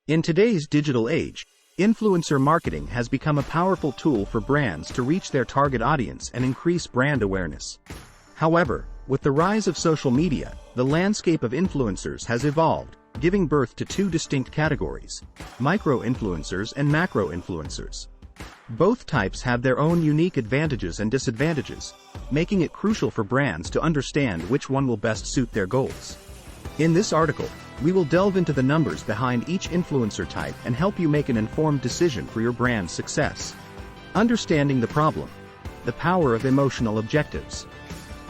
In today's digital age, influencer marketing has become a powerful tool for brands to reach their target audience and increase brand awareness. However, with the rise of social media, the landscape of influencers has evolved, giving birth to two distinct categories: micro-influencers and macro-influencers. Both types have their own unique advantages and disadvantages, making it crucial for brands to understand which one will best suit their goals. In this article, we will delve into the numbers behind each influencer type and help you make an informed decision for your brand's success. Understanding the problem. The power of emotional objectives.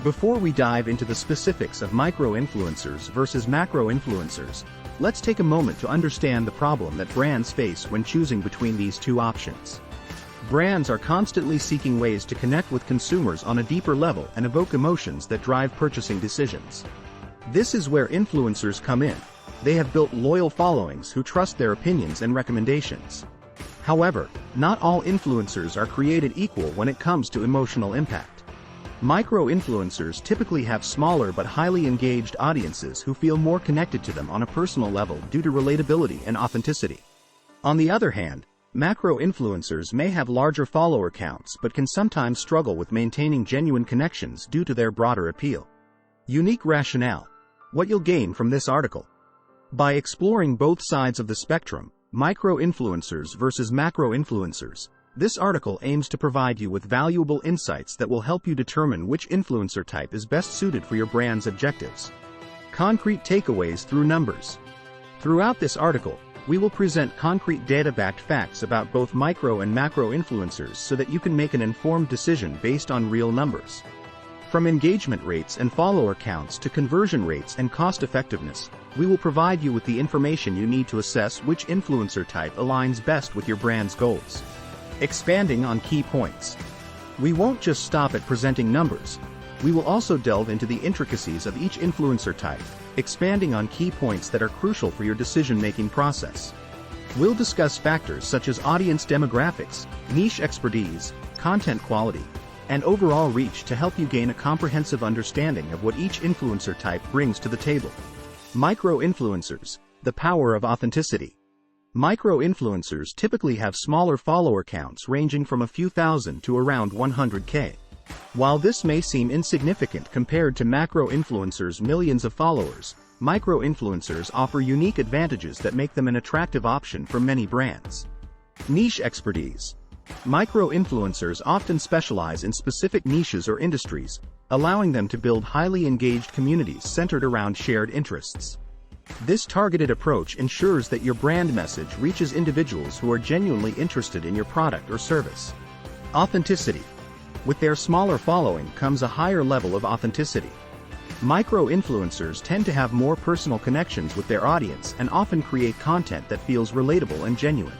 Before we dive into the specifics of micro-influencers versus macro-influencers, let's take a moment to understand the problem that brands face when choosing between these two options. Brands are constantly seeking ways to connect with consumers on a deeper level and evoke emotions that drive purchasing decisions. This is where influencers come in. They have built loyal followings who trust their opinions and recommendations. However, not all influencers are created equal when it comes to emotional impact. Micro-influencers typically have smaller but highly engaged audiences who feel more connected to them on a personal level due to relatability and authenticity. On the other hand, macro-influencers may have larger follower counts but can sometimes struggle with maintaining genuine connections due to their broader appeal. Unique rationale. What you'll gain from this article. By exploring both sides of the spectrum, micro-influencers versus macro-influencers, this article aims to provide you with valuable insights that will help you determine which influencer type is best suited for your brand's objectives. Concrete takeaways through numbers. Throughout this article, we will present concrete data-backed facts about both micro and macro influencers so that you can make an informed decision based on real numbers. From engagement rates and follower counts to conversion rates and cost effectiveness, we will provide you with the information you need to assess which influencer type aligns best with your brand's goals. Expanding on key points. We won't just stop at presenting numbers. We will also delve into the intricacies of each influencer type, expanding on key points that are crucial for your decision-making process. We'll discuss factors such as audience demographics, niche expertise, content quality, and overall reach to help you gain a comprehensive understanding of what each influencer type brings to the table. Micro-influencers, the power of authenticity. Micro-influencers typically have smaller follower counts ranging from a few thousand to around 100K. While this may seem insignificant compared to macro-influencers' millions of followers, micro-influencers offer unique advantages that make them an attractive option for many brands. Niche expertise. Micro-influencers often specialize in specific niches or industries, allowing them to build highly engaged communities centered around shared interests. This targeted approach ensures that your brand message reaches individuals who are genuinely interested in your product or service. Authenticity. With their smaller following comes a higher level of authenticity. Micro-influencers tend to have more personal connections with their audience and often create content that feels relatable and genuine.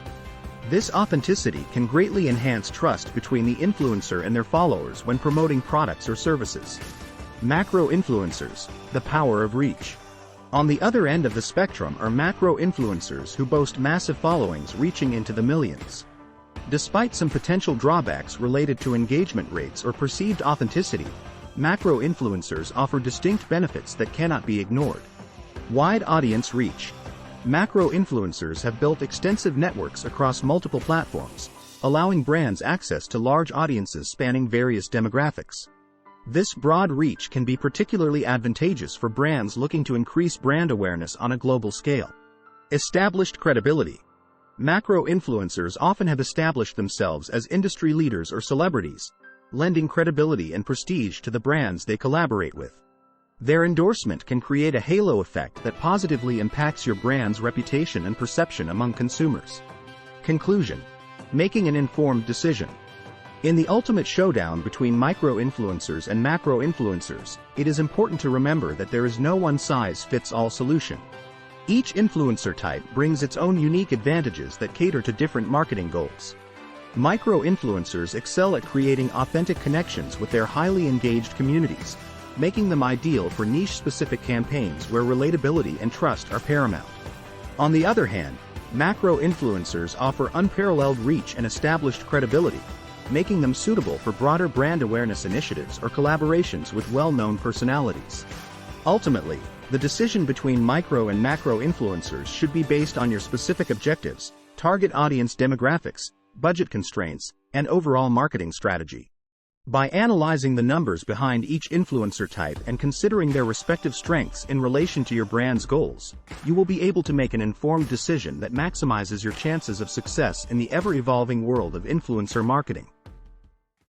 This authenticity can greatly enhance trust between the influencer and their followers when promoting products or services. Macro-influencers, the power of reach. On the other end of the spectrum are macro-influencers who boast massive followings reaching into the millions. Despite some potential drawbacks related to engagement rates or perceived authenticity, macro-influencers offer distinct benefits that cannot be ignored. Wide audience reach. Macro-influencers have built extensive networks across multiple platforms, allowing brands access to large audiences spanning various demographics. This broad reach can be particularly advantageous for brands looking to increase brand awareness on a global scale. Established credibility. Macro-influencers often have established themselves as industry leaders or celebrities, lending credibility and prestige to the brands they collaborate with. Their endorsement can create a halo effect that positively impacts your brand's reputation and perception among consumers. Conclusion. Making an informed decision. In the ultimate showdown between micro-influencers and macro-influencers, it is important to remember that there is no one-size-fits-all solution. Each influencer type brings its own unique advantages that cater to different marketing goals. Micro-influencers excel at creating authentic connections with their highly engaged communities, making them ideal for niche-specific campaigns where relatability and trust are paramount. On the other hand, macro-influencers offer unparalleled reach and established credibility, making them suitable for broader brand awareness initiatives or collaborations with well-known personalities. Ultimately, the decision between micro and macro influencers should be based on your specific objectives, target audience demographics, budget constraints, and overall marketing strategy. By analyzing the numbers behind each influencer type and considering their respective strengths in relation to your brand's goals, you will be able to make an informed decision that maximizes your chances of success in the ever-evolving world of influencer marketing.